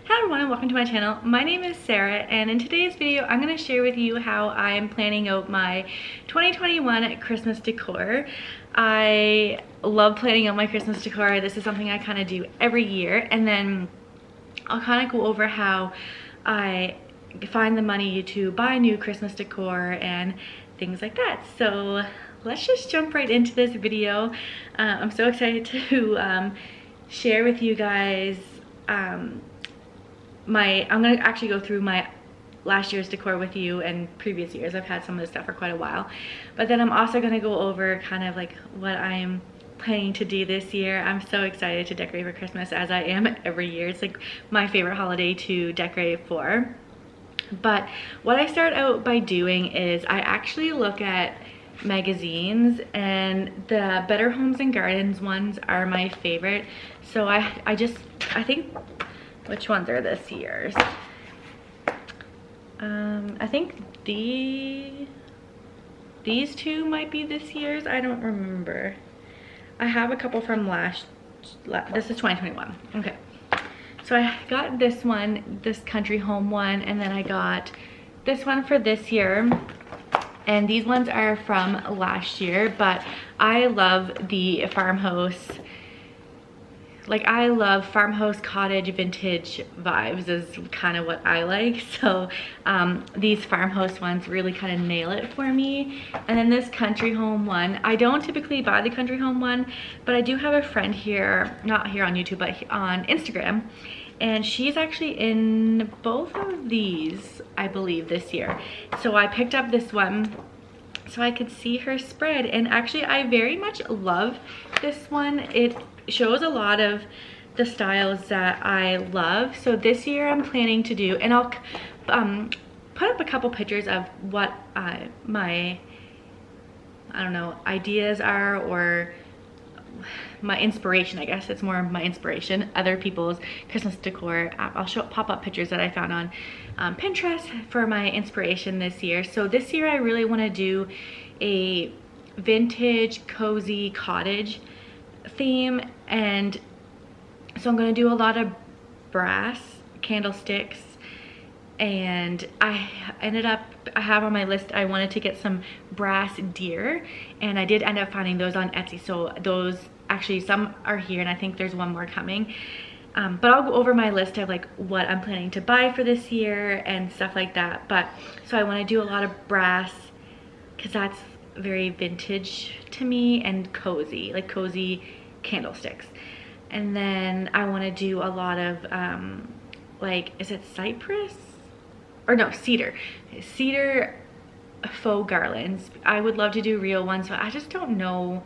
Hi everyone and welcome to my channel. My name is Sarah and in today's video I'm going to share with you how I'm planning out my 2021 Christmas decor. I love planning out my Christmas decor. This is something I kind of do every year, and then I'll kind of go over how I find the money to buy new Christmas decor and things like that. So let's just jump right into this video. I'm so excited to share with you guys I'm gonna actually go through my last year's decor with you and previous years. I've had some of this stuff for quite a while, but then I'm also gonna go over kind of like what I'm planning to do this year. I'm so excited to decorate for Christmas, as I am every year. It's like my favorite holiday to decorate for. But what I start out by doing is I actually look at magazines, and the Better Homes and Gardens ones are my favorite. So I think, which ones are this year's? I think these two might be this year's. I don't remember. I have a couple from this is 2021. Okay. So I got this one, this country home one, and then I got this one for this year. And these ones are from last year, but I love the farmhouse. Like, I love farmhouse cottage vintage vibes is kind of what I like. So these farmhouse ones really kind of nail it for me. And then this country home one, I don't typically buy the country home one, but I do have a friend here, not here on YouTube, but on Instagram. And she's actually in both of these, I believe, this year. So I picked up this one so I could see her spread. And actually, I very much love this one. It shows a lot of the styles that I love. So this year I'm planning to do, and I'll put up a couple pictures of what my, I don't know, ideas are, or my inspiration. I guess it's more of my inspiration, other people's Christmas decor. I'll pop up pictures that I found on Pinterest for my inspiration this year. So this year I really want to do a vintage cozy cottage theme, and so I'm going to do a lot of brass candlesticks. And I have on my list, I wanted to get some brass deer, and I did end up finding those on Etsy. So those, actually some are here, and I think there's one more coming. But I'll go over my list of like what I'm planning to buy for this year and stuff like that. But so I want to do a lot of brass because that's very vintage to me, and cozy, like cozy candlesticks. And then I want to do a lot of like, is it cypress? Or no, cedar faux garlands. I would love to do real ones, but I just don't know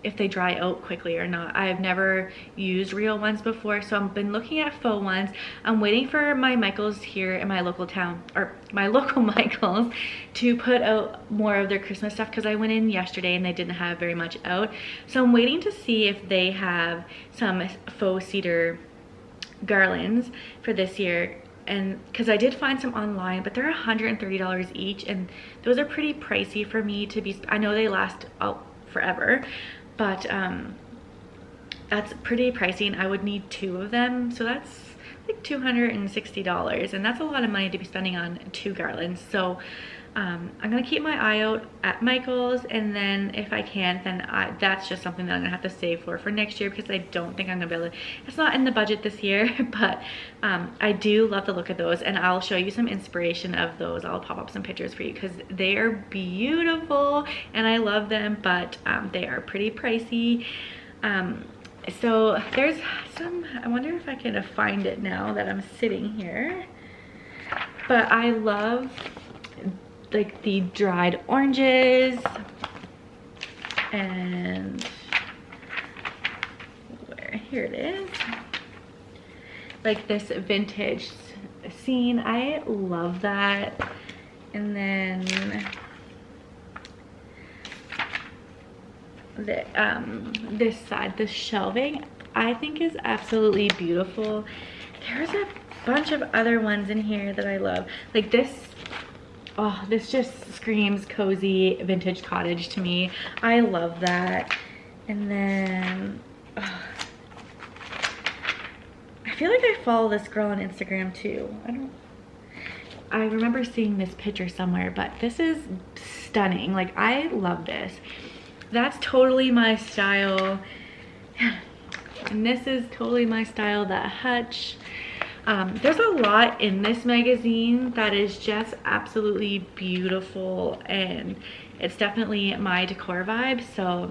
if they dry out quickly or not. I've never used real ones before, so I've been looking at faux ones. I'm waiting for my Michaels here in my local town, or my local Michaels, to put out more of their Christmas stuff, because I went in yesterday and they didn't have very much out. So I'm waiting to see if they have some faux cedar garlands for this year. And because I did find some online, but they're $130 each, and those are pretty pricey for me to be. I know they last forever, but that's pretty pricey, and I would need 2 of them, so that's like $260, and that's a lot of money to be spending on 2 garlands. So I'm gonna keep my eye out at Michael's, and then if I can, then that's just something that I'm gonna have to save for next year, because I don't think I'm gonna be able to, it's not in the budget this year. But I do love the look of those, and I'll show you some inspiration of those. I'll pop up some pictures for you because they are beautiful and I love them, but they are pretty pricey. So there's some, I wonder if I can find it now that I'm sitting here, but I love like the dried oranges, and here it is, like this vintage scene. I love that. And then this side, the shelving, I think is absolutely beautiful. There's a bunch of other ones in here that I love, like this. Oh, this just screams cozy vintage cottage to me. I love that. And then feel like I follow this girl on Instagram too. I remember seeing this picture somewhere, but this is stunning. Like, I love this. That's totally my style. And this is totally my style, that hutch. There's a lot in this magazine that is just absolutely beautiful, and it's definitely my decor vibe. So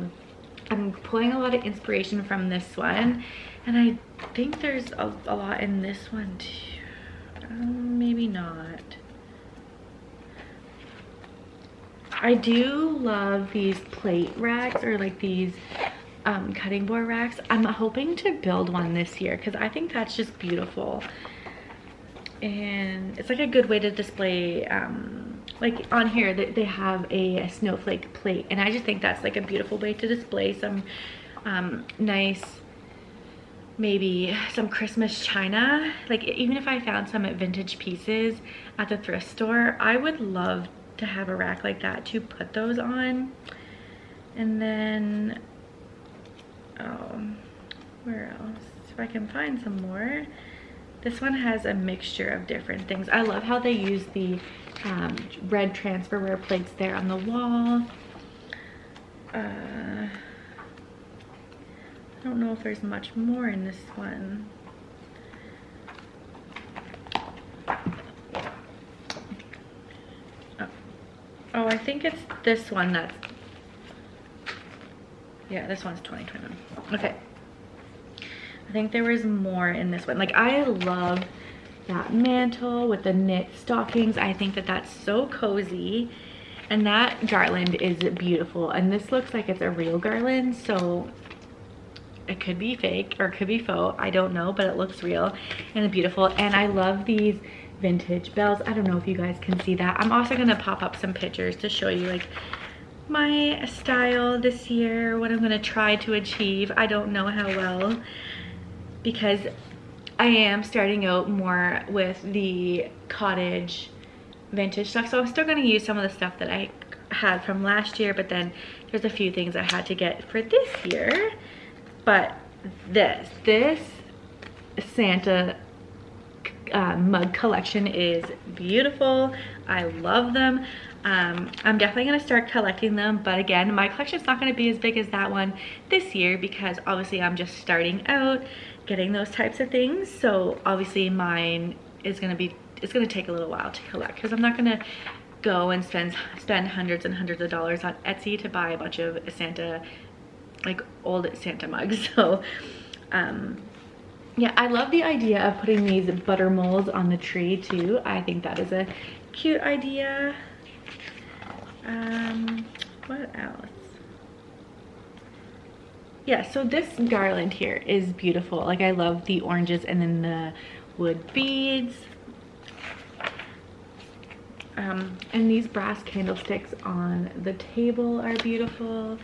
I'm pulling a lot of inspiration from this one, and I think there's a lot in this one too. Maybe not. I do love these plate racks, or like these cutting board racks. I'm hoping to build one this year because I think that's just beautiful, and it's like a good way to display, like on here they have a snowflake plate, and I just think that's like a beautiful way to display some nice, maybe some Christmas china. Like, even if I found some vintage pieces at the thrift store, I would love to have a rack like that to put those on. And then where else? If I can find some more. This one has a mixture of different things. I love how they use the red transferware plates there on the wall. I don't know if there's much more in this one. Oh, I think it's this one that's, yeah, this one's 2021. Okay. I think there was more in this one. Like, I love that mantle with the knit stockings. I think that that's so cozy. And that garland is beautiful. And this looks like it's a real garland, so it could be fake or it could be faux. I don't know, but it looks real and beautiful. And I love these vintage bells. I don't know if you guys can see that. I'm also gonna pop up some pictures to show you like my style this year, what I'm gonna try to achieve. I don't know how well, because I am starting out more with the cottage vintage stuff, so I'm still going to use some of the stuff that I had from last year, but then there's a few things I had to get for this year. But this Santa mug collection is beautiful. I love them. I'm definitely going to start collecting them, but again, my collection's not going to be as big as that one this year because obviously I'm just starting out getting those types of things. So obviously mine is going to be, it's going to take a little while to collect because I'm not going to go and spend hundreds and hundreds of dollars on Etsy to buy a bunch of Santa, like old Santa mugs. So yeah, I love the idea of putting these butter molds on the tree too. I think that is a cute idea. What else? Yeah, so this garland here is beautiful. Like, I love the oranges and then the wood beads. And these brass candlesticks on the table are beautiful.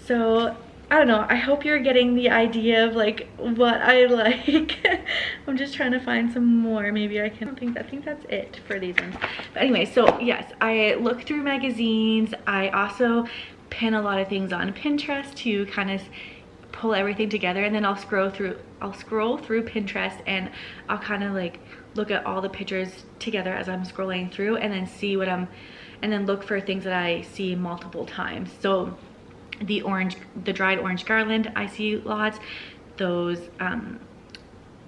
So I don't know, I hope you're getting the idea of like what I like. I'm just trying to find some more. Maybe I can, I think that's it for these ones. But anyway, so yes, I look through magazines. I also pin a lot of things on Pinterest to kind of pull everything together, and then I'll scroll through Pinterest, and I'll kind of like look at all the pictures together as I'm scrolling through, and then see what and then look for things that I see multiple times. So the dried orange garland, I see lots. Those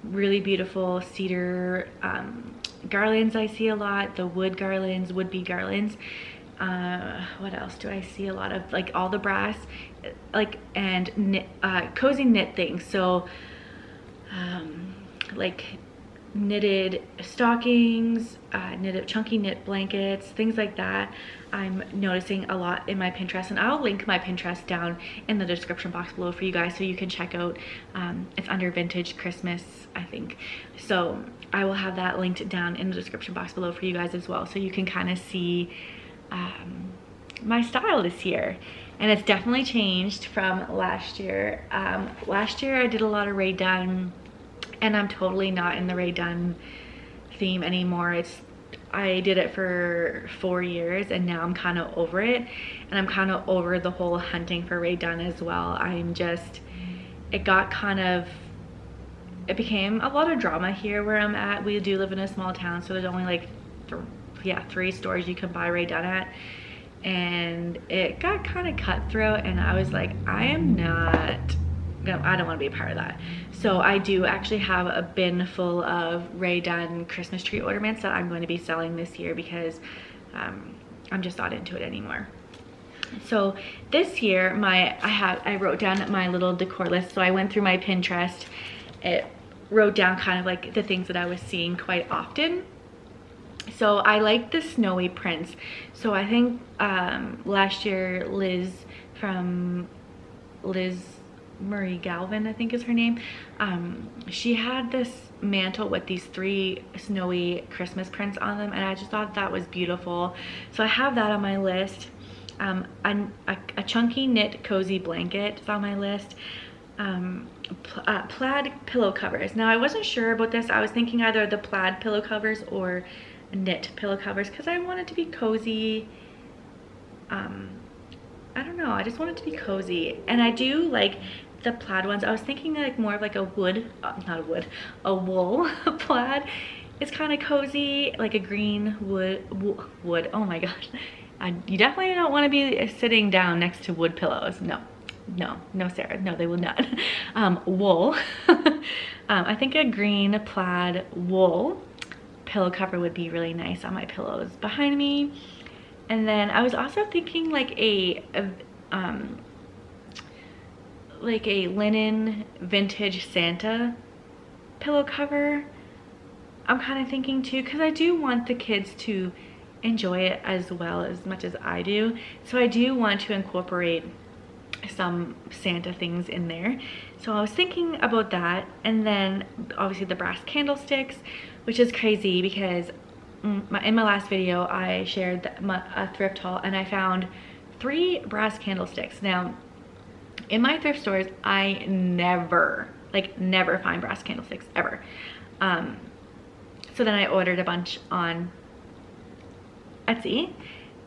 really beautiful cedar garlands, I see a lot. The wood garlands, would-be garlands. What else do I see a lot of? Like all the brass, like, and knit, cozy knit things. So like knitted stockings, knitted chunky knit blankets, things like that. I'm noticing a lot in my Pinterest, and I'll link my Pinterest down in the description box below for you guys so you can check out. It's under Vintage Christmas, I think. So I will have that linked down in the description box below for you guys as well, so you can kind of see my style this year. And it's definitely changed from last year. Last year I did a lot of Rae Dunn, and I'm totally not in the Rae Dunn theme anymore. I did it for 4 years, and now I'm kind of over it, and I'm kind of over the whole hunting for Rae Dunn as well. It got kind of it became a lot of drama here where I'm at. We do live in a small town, so there's only like 3 stores you can buy right down at, and it got kind of cutthroat, and I was like, I don't want to be a part of that. So I do actually have a bin full of Ray Dunn Christmas tree ornaments that I'm going to be selling this year because I'm just not into it anymore. So this year I wrote down my little decor list. So I went through my Pinterest. It wrote down kind of like the things that I was seeing quite often. So I like the snowy prints. So I think last year Liz Marie Galvin, I think is her name, she had this mantle with these 3 snowy Christmas prints on them, and I just thought that was beautiful. So I have that on my list. A chunky knit cozy blanket is on my list. Plaid pillow covers. Now I wasn't sure about this. I was thinking either the plaid pillow covers or knit pillow covers because I wanted to be cozy. I don't know, I just wanted to be cozy, and I do like the plaid ones. I was thinking like more of like a a wool plaid. It's kind of cozy, like a green wood. Oh my gosh, you definitely don't want to be sitting down next to wood pillows. No Sarah, no, they will not. Wool. I think a green plaid wool pillow cover would be really nice on my pillows behind me. And then I was also thinking like a linen vintage Santa pillow cover. I'm kind of thinking too, because I do want the kids to enjoy it as much as I do. So I do want to incorporate some Santa things in there. So I was thinking about that. And then obviously the brass candlesticks, which is crazy because in my last video I shared a thrift haul, and I found 3 brass candlesticks. Now in my thrift stores I never find brass candlesticks ever. So then I ordered a bunch on Etsy,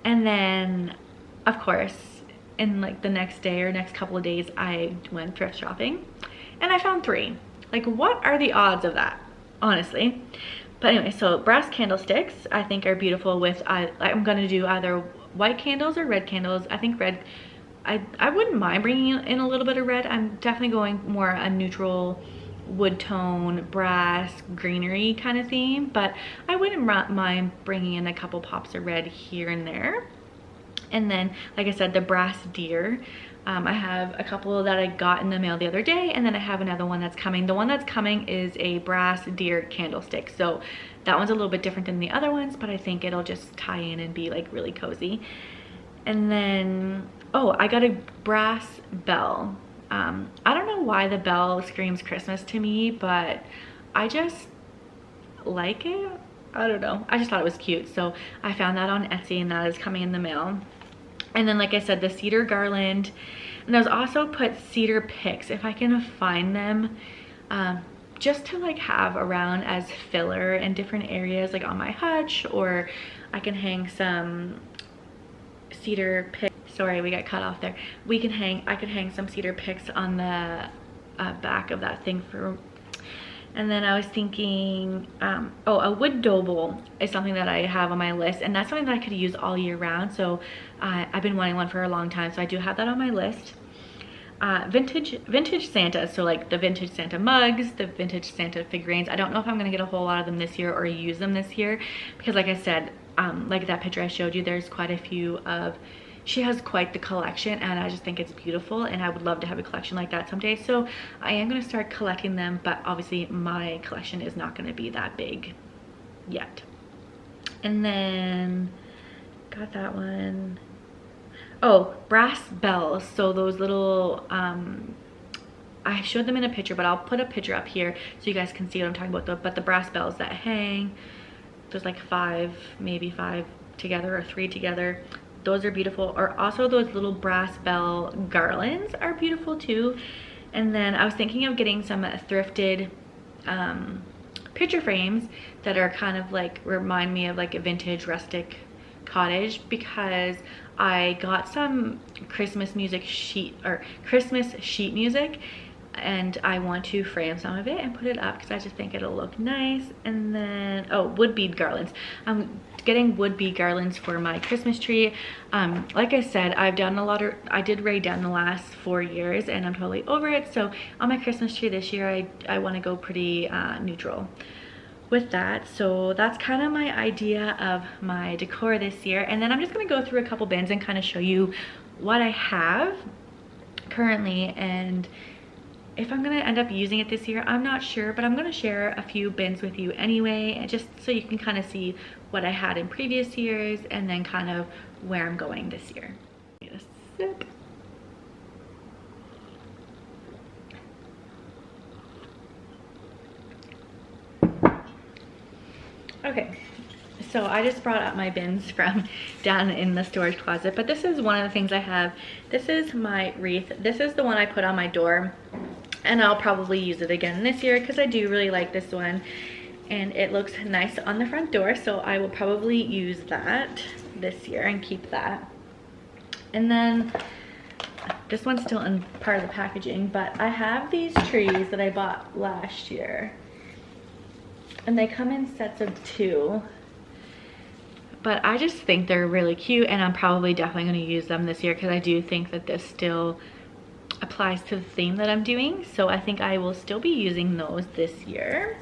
and then of course in like the next day or next couple of days I went thrift shopping and I found 3. Like, what are the odds of that, honestly? But anyway, so brass candlesticks I think are beautiful with, I'm gonna do either white candles or red candles. I think red, I wouldn't mind bringing in a little bit of red. I'm definitely going more a neutral wood tone, brass, greenery kind of theme, but I wouldn't mind bringing in a couple pops of red here and there. And then, like I said, the brass deer. I have a couple that I got in the mail the other day, and then I have another one that's coming. The one that's coming is a brass deer candlestick. So that one's a little bit different than the other ones, but I think it'll just tie in and be like really cozy. And then, oh, I got a brass bell. I don't know why the bell screams Christmas to me, but I just like it. I don't know. I just thought it was cute. So I found that on Etsy, and that is coming in the mail. And then, like I said, the cedar garland. And there's also put cedar picks if I can find them, just to like have around as filler in different areas, like on my hutch, or I can hang some cedar picks. Sorry, we got cut off there. I can hang some cedar picks on the back of that thing for. And then I was thinking, oh, a wood doble is something that I have on my list, and that's something that I could use all year round. So I've been wanting one for a long time, so I do have that on my list. Vintage Santa, so like the vintage Santa mugs, the vintage Santa figurines. I don't know if I'm gonna get a whole lot of them this year or use them this year, because like I said, like that picture I showed you, there's quite a few of. She has quite the collection, and I just think it's beautiful, and I would love to have a collection like that someday. So I am going to start collecting them, but obviously my collection is not going to be that big yet. And then got that one. Oh, brass bells. So those little I showed them in a picture, but I'll put a picture up here so you guys can see what I'm talking about. But the brass bells that hang, there's like 5, maybe 5 together or 3 together. Those are beautiful. Or also those little brass bell garlands are beautiful too. And then I was thinking of getting some thrifted picture frames that are kind of like, remind me of like a vintage rustic cottage, because I got some Christmas sheet music, and I want to frame some of it and put it up because I just think it'll look nice. And then, oh, wood bead garlands. I'm getting wood bead garlands for my Christmas tree. Like I said, I did Ray Dunn the last 4 years and I'm totally over it. So on my Christmas tree this year, I want to go pretty neutral with that. So that's kind of my idea of my decor this year. And then I'm just going to go through a couple bins and kind of show you what I have currently, and if I'm going to end up using it this year, I'm not sure, but I'm going to share a few bins with you anyway, and just so you can kind of see what I had in previous years and then kind of where I'm going this year. Get a sip. Okay, so I just brought up my bins from down in the storage closet, but this is one of the things I have. This is my wreath. This is the one I put on my door, and I'll probably use it again this year because I do really like this one and it looks nice on the front door, so I will probably use that this year and keep that. And then this one's still in part of the packaging, but I have these trees that I bought last year, and they come in sets of 2, but I just think they're really cute, and I'm probably definitely going to use them this year because I do think that this still applies to the theme that I'm doing, so I think I will still be using those this year.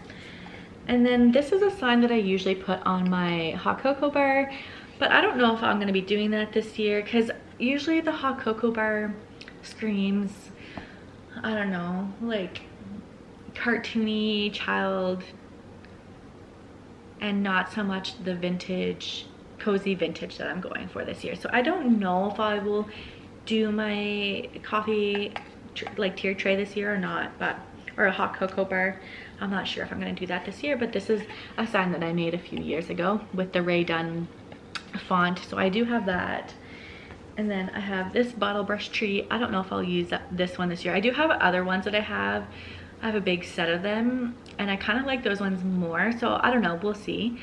And then this is a sign that I usually put on my hot cocoa bar, but I don't know if I'm going to be doing that this year because usually the hot cocoa bar screams, I don't know, like cartoony child, and not so much the vintage, cozy vintage that I'm going for this year. So I don't know if I will do my coffee like tier tray this year or not, but or a hot cocoa bar. I'm not sure if I'm going to do that this year, but this is a sign that I made a few years ago with the Ray Dunn font, so I do have that. And then I have this bottle brush tree. I don't know if I'll use this one this year. I do have other ones that I have a big set of them, and I kind of like those ones more, so I don't know, we'll see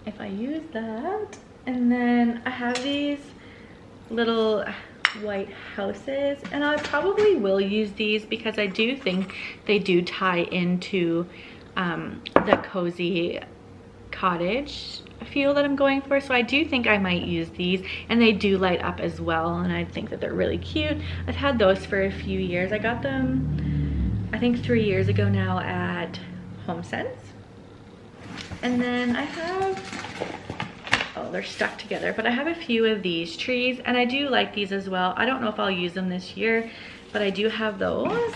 if I use that. And then I have these little white houses, and I probably will use these because I do think they do tie into the cozy cottage feel that I'm going for, so I do think I might use these, and they do light up as well, and I think that they're really cute. I've had those for a few years. I got them I think 3 years ago now at HomeSense. And then I have, oh, they're stuck together, but I have a few of these trees, and I do like these as well. I don't know if I'll use them this year, but I do have those.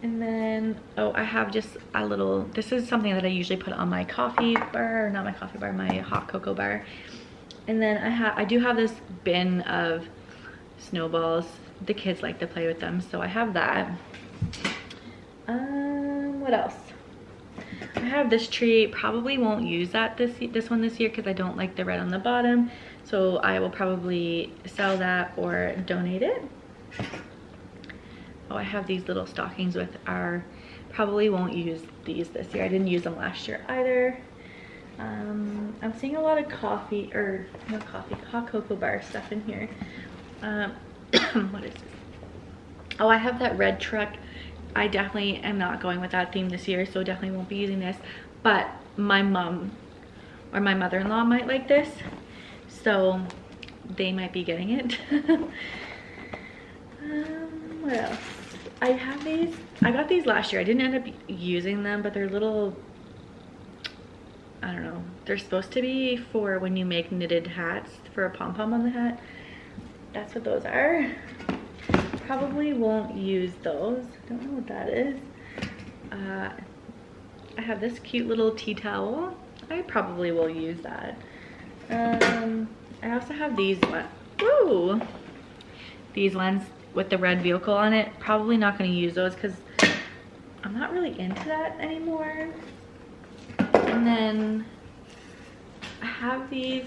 And then, oh, I have just a little, this is something that I usually put on my coffee bar, not my coffee bar, my hot cocoa bar. And then I do have this bin of snowballs. The kids like to play with them, so I have that. What else? I have this tree. Probably won't use that this one this year because I don't like the red on the bottom, so I will probably sell that or donate it. Oh, I have these little stockings with our, probably won't use these this year. I didn't use them last year either. I'm seeing a lot of coffee, or not coffee, hot cocoa bar stuff in here. What is this? Oh, I have that red truck. I definitely am not going with that theme this year, so definitely won't be using this. But my mom or my mother-in-law might like this, so they might be getting it. What else? I have these. I got these last year. I didn't end up using them, but they're little, I don't know. They're supposed to be for when you make knitted hats, for a pom-pom on the hat. That's what those are. Probably won't use those. Don't know what that is. I have this cute little tea towel. I probably will use that. I also have these ones. Woo! These ones with the red vehicle on it. Probably not going to use those because I'm not really into that anymore. And then I have these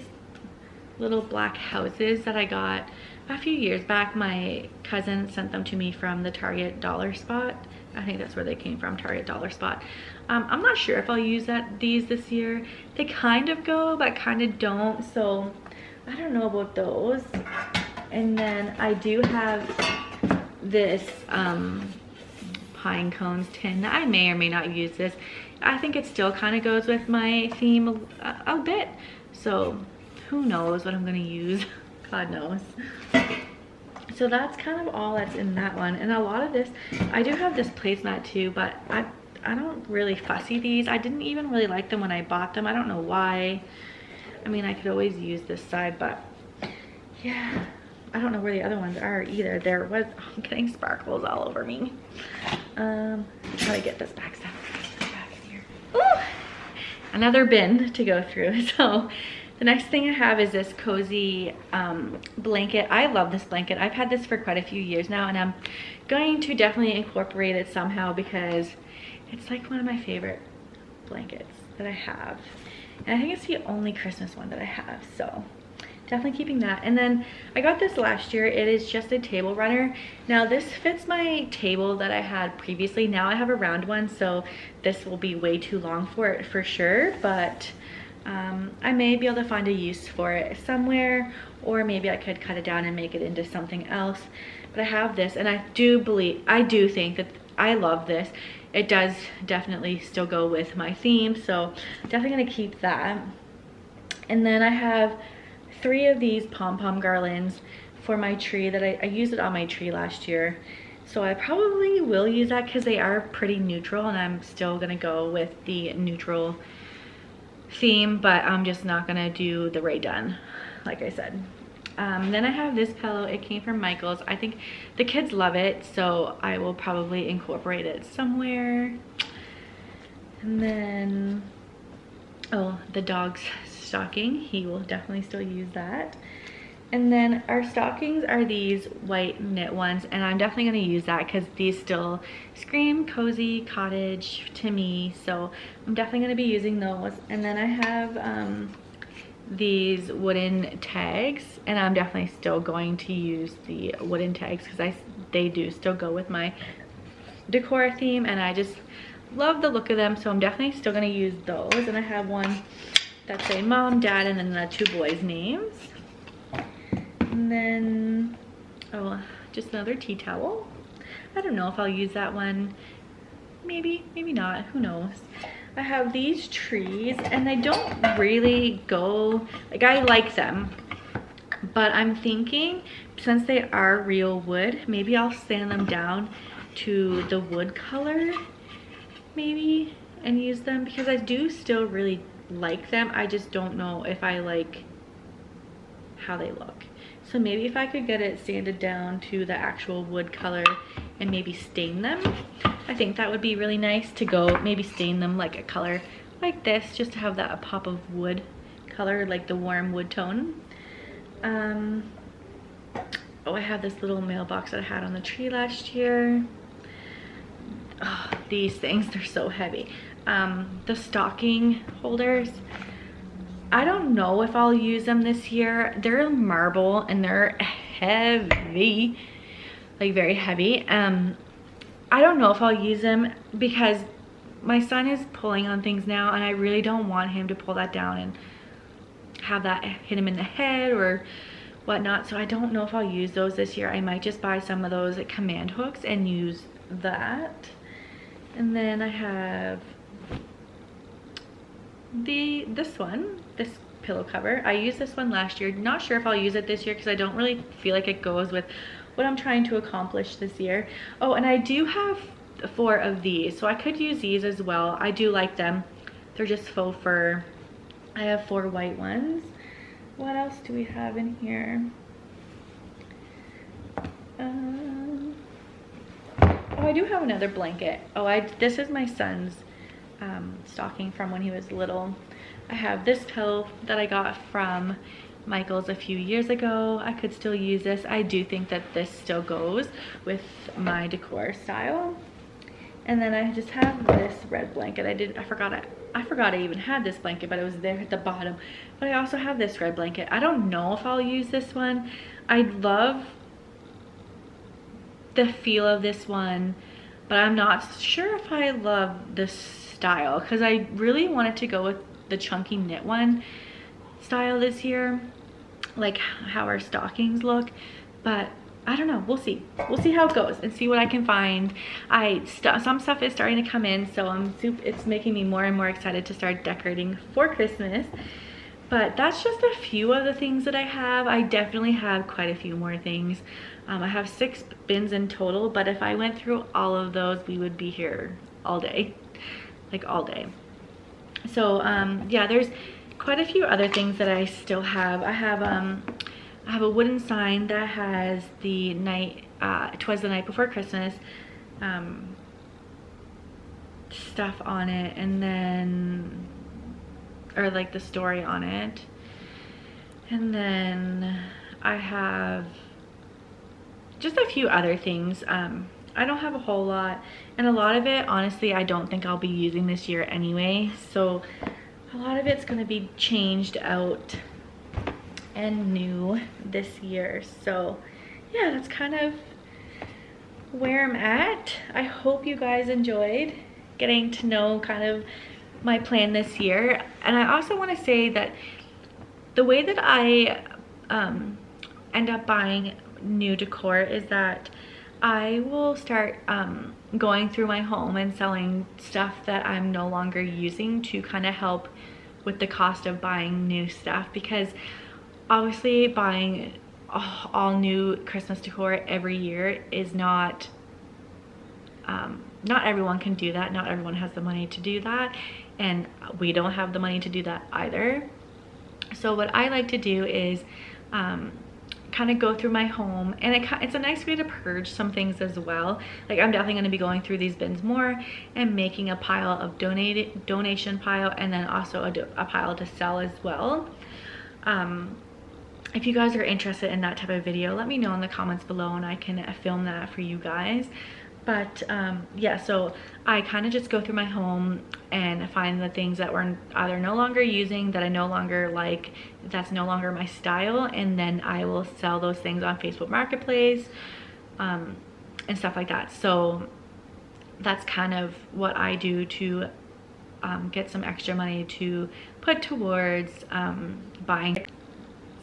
little black houses that I got a few years back. My cousin sent them to me from the Target Dollar Spot. I think that's where they came from, Target Dollar Spot. I'm not sure if I'll use these this year. They kind of go, but kind of don't, so I don't know about those. And then I do have this pine cones tin. I may or may not use this. I think it still kind of goes with my theme a bit. So who knows what I'm gonna use? God knows. So that's kind of all that's in that one. And a lot of this, I do have this placemat too, but I don't really fussy these. I didn't even really like them when I bought them. I don't know why. I mean, I could always use this side, but yeah, I don't know where the other ones are either. There was, I'm getting sparkles all over me. Try to get this back in here. Ooh, another bin to go through. So the next thing I have is this cozy blanket. I love this blanket. I've had this for quite a few years now, and I'm going to definitely incorporate it somehow because it's like one of my favorite blankets that I have. And I think it's the only Christmas one that I have, so definitely keeping that. And then I got this last year. It is just a table runner. Now this fits my table that I had previously. Now I have a round one, so this will be way too long for it for sure, but I may be able to find a use for it somewhere, or maybe I could cut it down and make it into something else. But I have this, and I do think that I love this. It does definitely still go with my theme, so definitely gonna keep that. And then I have 3 of these pom-pom garlands for my tree that I used it on my tree last year. So I probably will use that because they are pretty neutral, and I'm still gonna go with the neutral theme, but I'm just not gonna do the Ray Dunn, like I said. Then I have this pillow. It came from Michael's. I think the kids love it, so I will probably incorporate it somewhere. And then, oh, the dog's stocking. He will definitely still use that. And then our stockings are these white knit ones, and I'm definitely going to use that because these still scream cozy cottage to me, so I'm definitely going to be using those. And then I have these wooden tags, and I'm definitely still going to use the wooden tags because they do still go with my decor theme, and I just love the look of them, so I'm definitely still going to use those. And I have one that say mom, dad, and then the 2 boys' names. And then, oh, just another tea towel. I don't know if I'll use that one. Maybe, maybe not, who knows. I have these trees, and they don't really go, like, I like them, but I'm thinking since they are real wood, maybe I'll sand them down to the wood color maybe and use them, because I do still really like them. I just don't know if I like how they look. So maybe if I could get it sanded down to the actual wood color and maybe stain them, I think that would be really nice to go, maybe stain them like a color like this, just to have that pop of wood color, like the warm wood tone. Oh, I have this little mailbox that I had on the tree last year. Oh, these things, they're so heavy. The stocking holders, I don't know if I'll use them this year. They're marble and they're heavy, like very heavy. I don't know if I'll use them because my son is pulling on things now, and I really don't want him to pull that down and have that hit him in the head or whatnot. So I don't know if I'll use those this year. I might just buy some of those at command hooks and use that. And then I have this pillow cover. I used this one last year. Not sure if I'll use it this year because I don't really feel like it goes with what I'm trying to accomplish this year. Oh, and I do have 4 of these, so I could use these as well. I do like them. They're just faux fur. I have 4 white ones. What else do we have in here? Oh, I do have another blanket. Oh, this is my son's stocking from when he was little. I have this pillow that I got from Michael's a few years ago. I could still use this. I do think that this still goes with my decor style. And then I just have this red blanket. I forgot I even had this blanket, but it was there at the bottom. But I also have this red blanket. I don't know if I'll use this one. I love the feel of this one, but I'm not sure if I love this style because I really wanted to go with the chunky knit one style this year, like how our stockings look, but I don't know, we'll see. We'll see how it goes and see what I can find. Some stuff is starting to come in, so it's making me more and more excited to start decorating for Christmas. But that's just a few of the things that I have. I definitely have quite a few more things. I have 6 bins in total, but if I went through all of those, we would be here all day, like all day. So yeah, there's quite a few other things that I still have. I have a wooden sign that has the night, 'twas the night before Christmas stuff on it, and then, or like the story on it. And then I have just a few other things. I don't have a whole lot, and a lot of it, honestly, I don't think I'll be using this year anyway. So a lot of it's gonna be changed out and new this year. So yeah, that's kind of where I'm at. I hope you guys enjoyed getting to know kind of my plan this year. And I also want to say that the way that I end up buying new decor is that I will start going through my home and selling stuff that I'm no longer using to kind of help with the cost of buying new stuff, because obviously buying all new Christmas decor every year is not everyone can do that. Not everyone has the money to do that, and we don't have the money to do that either. So what I like to do is kind of go through my home, and it's a nice way to purge some things as well. Like, I'm definitely going to be going through these bins more and making a pile of donation pile, and then also a pile to sell as well. If you guys are interested in that type of video, let me know in the comments below and I can film that for you guys. But yeah, so I kind of just go through my home and find the things that we're either no longer using, that I no longer like, that's no longer my style, and then I will sell those things on Facebook Marketplace and stuff like that. So that's kind of what I do to get some extra money to put towards buying.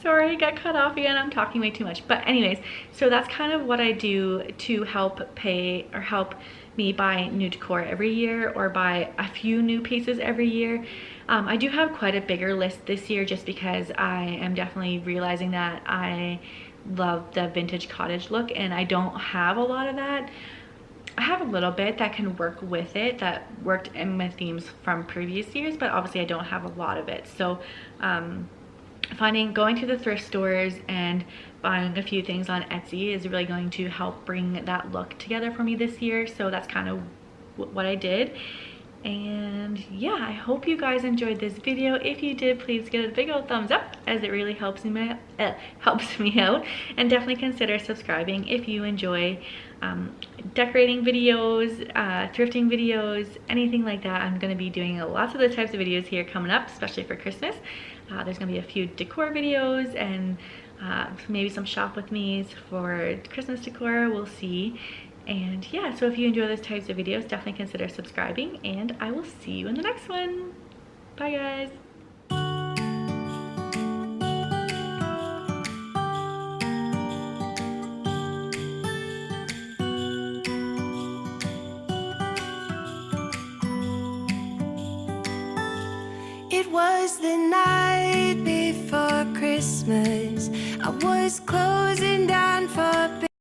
Sorry, got cut off again. I'm talking way too much. But anyways, so that's kind of what I do to help pay or help me buy new decor every year, or buy a few new pieces every year. I do have quite a bigger list this year, just because I am definitely realizing that I love the vintage cottage look, and I don't have a lot of that. I have a little bit that can work with it, that worked in my themes from previous years, but obviously I don't have a lot of it. So going to the thrift stores and buying a few things on Etsy is really going to help bring that look together for me this year. So that's kind of what I did. And yeah, I hope you guys enjoyed this video. If you did, please give it a big old thumbs up, as it really helps me out. And definitely consider subscribing if you enjoy decorating videos, thrifting videos, anything like that. I'm going to be doing lots of those types of videos here coming up, especially for Christmas. There's going to be a few decor videos, and maybe some shop with me's for Christmas decor. We'll see. And yeah, so if you enjoy those types of videos, definitely consider subscribing, and I will see you in the next one. Bye guys.